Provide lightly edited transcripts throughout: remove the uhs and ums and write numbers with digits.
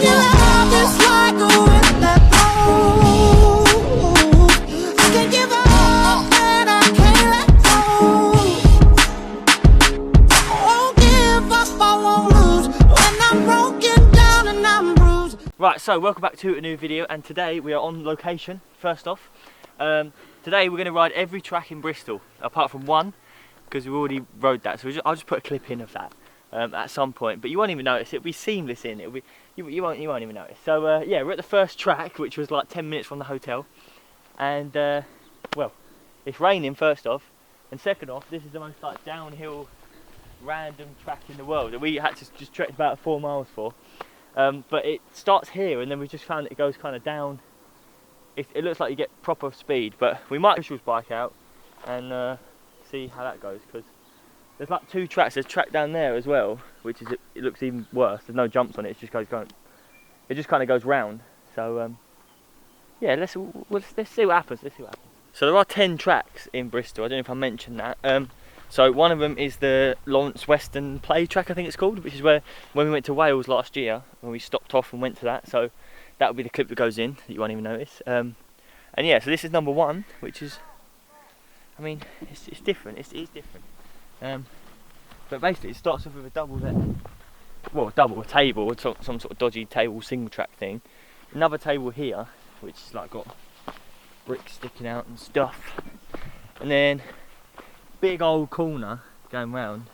your love just like a wind that blows. I can't give up and I can't let go. I won't give up, I won't lose when I'm broken down and I'm bruised. Right, so welcome back to a new video, and today we are on location. First off, today we're going to ride every track in Bristol apart from one, because we already rode that. So I'll just put a clip in of that at some point, but you won't even notice. It'll be seamless in. It'll be you won't even notice. So yeah, we're at the first track, which was like 10 minutes from the hotel, and well, it's raining first off, and second off, this is the most like downhill, random track in the world that we had to just trek about 4 miles for. But it starts here, and then we just found that it goes kind of down. It looks like you get proper speed, but we might push his bike out and see how that goes, because there's like 2 tracks. There's a track down there as well, which is it looks even worse. There's no jumps on it. It just kind of goes round. So yeah, let's see what happens. Let's see what happens. So there are 10 tracks in Bristol. I don't know if I mentioned that. So one of them is the Lawrence Western Play track, I think it's called, which is where when we went to Wales last year, when we stopped off and went to that. So that will be the clip that goes in, that you won't even notice. And yeah, so this is number 1, which is, I mean, it's different. It's different. But basically, it starts off with a double there. Well, a table, or some sort of dodgy table, single track thing. Another table here, which is like got bricks sticking out and stuff. And then big old corner going round,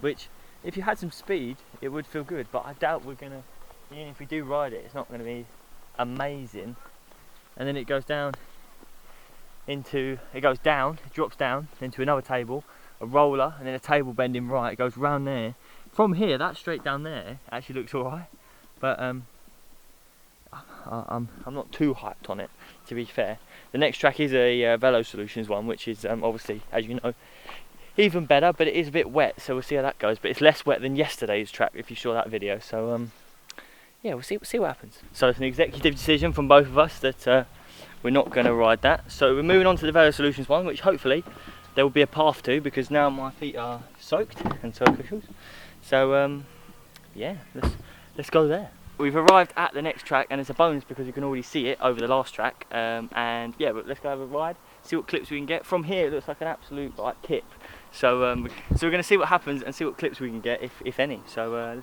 which if you had some speed it would feel good, but I doubt we're gonna, even if we do ride it, it's not going to be amazing. And then it goes down, it drops down into another table, a roller, and then a table bending right. It goes round there. From here, that straight down there actually looks alright, but I'm not too hyped on it, to be fair. The next track is a Velo Solutions one, which is obviously, as you know, even better, but it is a bit wet, so we'll see how that goes. But it's less wet than yesterday's track, if you saw that video. So yeah, we'll see what happens. So it's an executive decision from both of us that we're not going to ride that. So we're moving on to the Velo Solutions one, which hopefully there will be a path to, because now my feet are soaked, and so are Kush's. So yeah, let's go there. We've arrived at the next track, and it's a bonus because you can already see it over the last track. And yeah, but let's go have a ride, see what clips we can get. From here it looks like an absolute like tip. So so we're going to see what happens and see what clips we can get, if any. So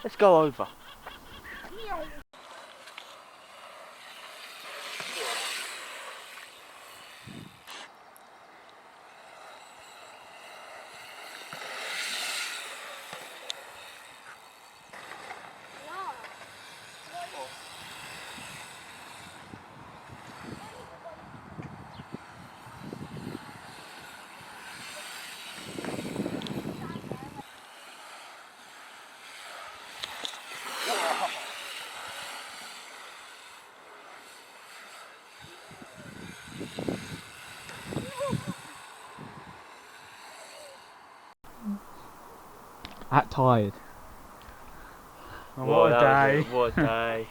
let's go over. That tired. Oh, what a day. What a day.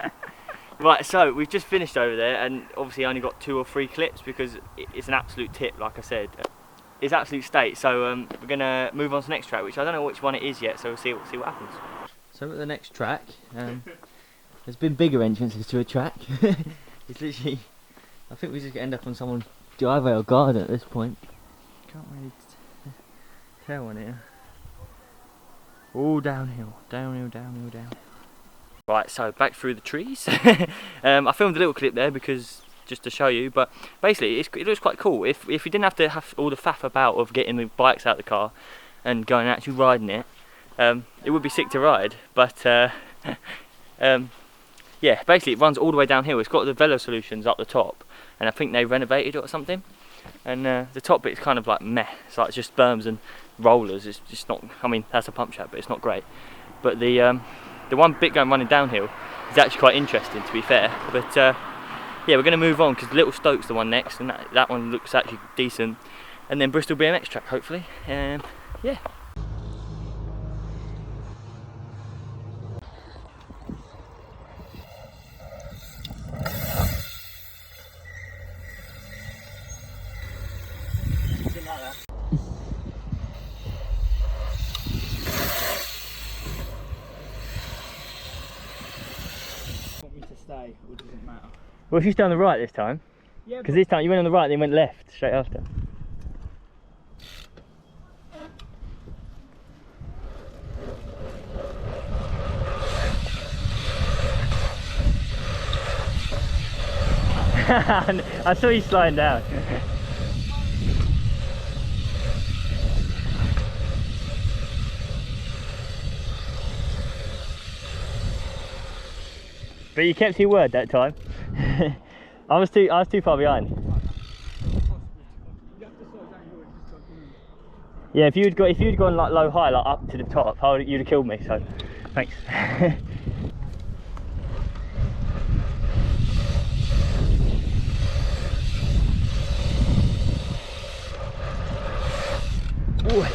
Right, so we've just finished over there, and obviously only got 2 or 3 clips because it's an absolute tip, like I said. It's absolute state. So we're going to move on to the next track, which I don't know which one it is yet, so we'll see what happens. So at the next track, there's been bigger entrances to a track. It's literally, I think we just end up on someone's driveway or garden at this point. Can't really tell on here. All downhill, downhill. Right, so back through the trees. I filmed a little clip there because just to show you, but basically it looks quite cool. If we didn't have to have all the faff about of getting the bikes out of the car and going and actually riding it, it would be sick to ride. But yeah, basically it runs all the way downhill. It's got the Velo Solutions up the top, and I think they renovated it or something. And the top bit's kind of like meh. It's like just berms and rollers. It's just not, I mean, that's a pump track, but it's not great. But the one bit running downhill is actually quite interesting, to be fair. But yeah, we're going to move on because Little Stoke's the one next, and that one looks actually decent. And then Bristol BMX track, hopefully. Yeah. say, or does it matter? Well, if you stay on the right this time, Yeah, because this time you went on the right, then you went left straight after. I saw you sliding down. But you kept your word that time. I was too far behind. Yeah, if you'd gone like low high, like up to the top, you'd have killed me. So, thanks. Ooh.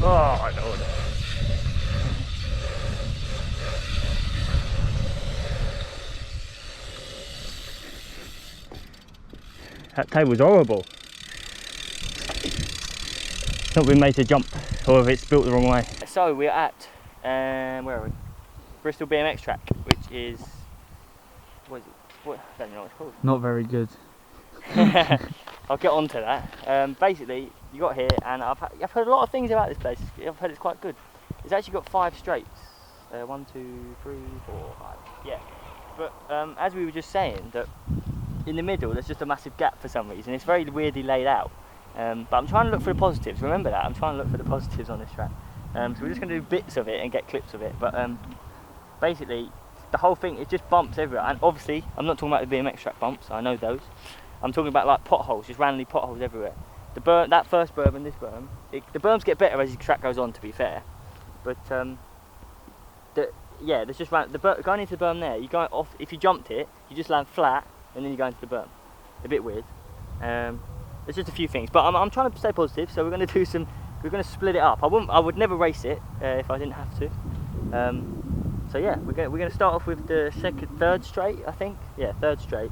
Oh my lord. That table's horrible. It's not been made to jump, or if it's built the wrong way. So we're at, where are we? Bristol BMX track, which is, what is it? What, I don't know what it's called. Not very good. I'll get on to that. Basically, you got here, and I've heard a lot of things about this place. I've heard it's quite good. It's actually got 5 straights. 1, 2, 3, 4, 5. Yeah. But as we were just saying, that in the middle there's just a massive gap for some reason. It's very weirdly laid out. But I'm trying to look for the positives. Remember that. I'm trying to look for the positives on this track. So we're just going to do bits of it and get clips of it. But basically, the whole thing, it just bumps everywhere. And obviously, I'm not talking about the BMX track bumps. I know those. I'm talking about like potholes, just randomly potholes everywhere. That first berm and this berm, the berms get better as the track goes on, to be fair. But yeah, there's just going into the berm there. You go off. If you jumped it, you just land flat, and then you go into the berm. A bit weird. There's just a few things, but I'm trying to stay positive. So we're going to do some. We're going to split it up. I would never race it if I didn't have to. So yeah, we're going to start off with the third straight, I think. Yeah, third straight.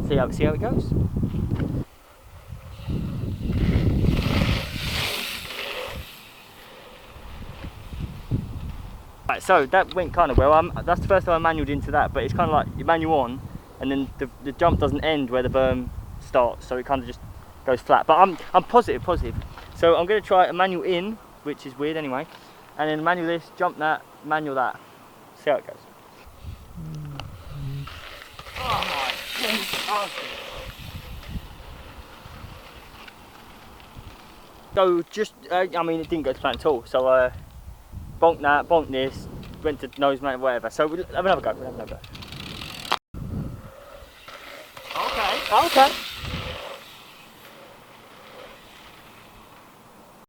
See how it goes. Right, so that went kind of well. That's the first time I manualed into that, but it's kind of like you manual on, and then the jump doesn't end where the berm starts, so it kind of just goes flat. But I'm positive. So I'm going to try a manual in, which is weird anyway, and then manual this, jump that, manual that. See how it goes. Oh my goodness. So just, I mean, it didn't go to plan at all. So bonked that, bonked this, went to nose mount, whatever. So we'll have another go. Okay.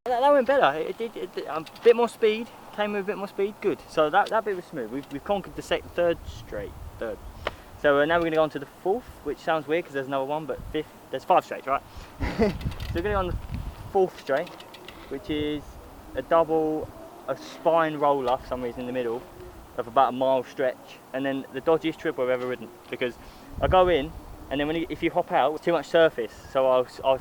That went better. It did a bit more speed. Came with a bit more speed. Good. So that bit was smooth. We've conquered the third straight. So now we're going to go on to the fourth, which sounds weird because there's another one, but fifth. There's 5 straights, right? So we're going to go on the 4th straight, which is a spine roller for some reason in the middle of about a mile stretch, and then the dodgiest triple I've ever ridden, because I go in and then if you hop out, it's too much surface, so I'll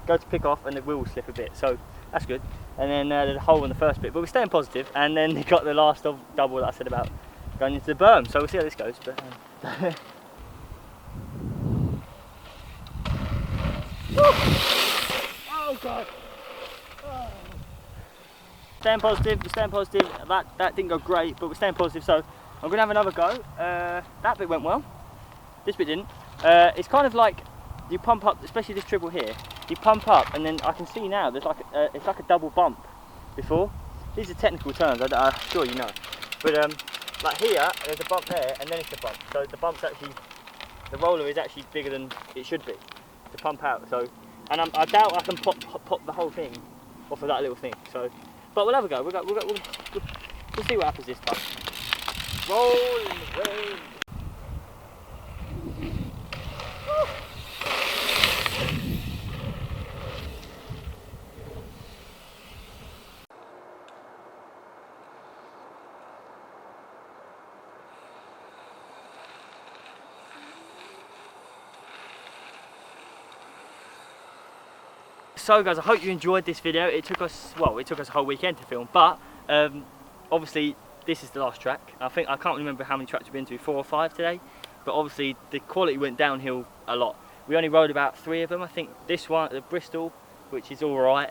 go to pick off and the wheel will slip a bit, so that's good. And then there's a hole in the first bit, but we're staying positive. And then they got the last double that I said about going into the berm, so we'll see how this goes. But oh god! Oh. Staying positive. We're staying positive. That didn't go great, but we're staying positive. So I'm gonna have another go. That bit went well. This bit didn't. It's kind of like you pump up, especially this triple here. You pump up, and then I can see now there's like it's like a double bump. Before, these are technical terms. I'm sure you know. But like here, there's a bump there, and then it's a bump. So the bump's actually, the roller is actually bigger than it should be to pump out. So, and I doubt I can pop the whole thing off of that little thing. So, but we'll have a go. We'll see what happens this time. Roll in the rain. So guys, I hope you enjoyed this video. It took us a whole weekend to film, but obviously this is the last track. I can't remember how many tracks we've been to, 4 or 5 today, but obviously the quality went downhill a lot. We only rode about 3 of them. I think this one, the Bristol, which is all right,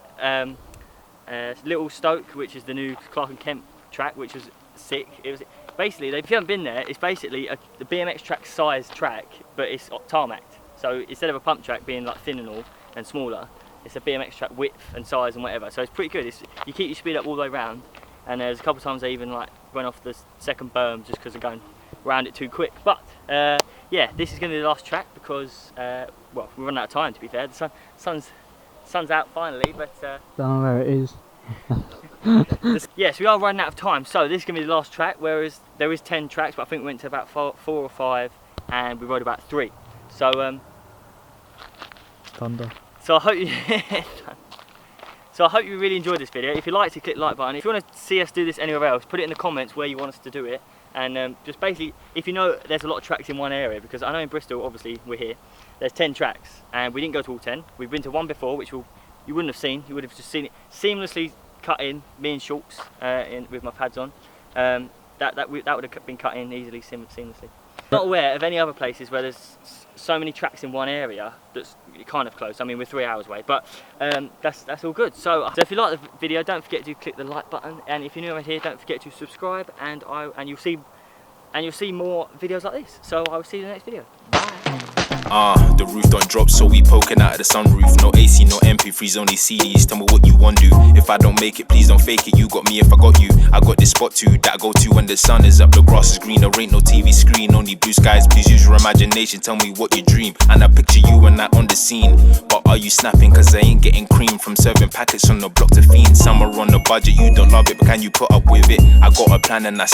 Little Stoke, which is the new Clark and Kemp track, which was sick. It was basically, if you haven't been there, it's basically the BMX track size track, but it's tarmacked. So instead of a pump track being like thin and all and smaller, it's a BMX track width and size and whatever, so it's pretty good. You keep your speed up all the way around, and there's a couple of times I even like went off the second berm just because of going around it too quick. But yeah, this is going to be the last track because well, we're running out of time, to be fair. The sun's out finally, but don't know where it is. yes, we are running out of time, so this is going to be the last track. Whereas there is 10 tracks, but I think we went to about 4 or 5, and we rode about 3. So Thunder. So I hope you really enjoyed this video. If you liked it, click the like button. If you want to see us do this anywhere else, put it in the comments where you want us to do it. And just basically, if you know there's a lot of tracks in one area, because I know in Bristol, obviously we're here, there's 10 tracks, and we didn't go to all 10. We've been to one before, which you wouldn't have seen. You would have just seen it seamlessly cut in, me in shorts, with my pads on. That would have been cut in easily, seamlessly. Not aware of any other places where there's so many tracks in one area that's kind of close. I mean, we're 3 hours away, but that's all good. So if you like the video, don't forget to click the like button, and if you're new around here, don't forget to subscribe, and you'll see more videos like this. So I will see you in the next video. Bye. The roof don't drop, so we poking out of the sunroof. No AC, no MP3s, only CDs. Tell me what you want to do. If I don't make it, please don't fake it. You got me if I got you. I got this spot too that I go to when the sun is up. The grass is green, there ain't no TV screen, only blue skies. Please use your imagination, tell me what you dream. And I picture you and that on the scene. But are you snapping? Cause I ain't getting cream from serving packets on the block to fiends. Summer on the budget, you don't love it, but can you put up with it? I got a plan and I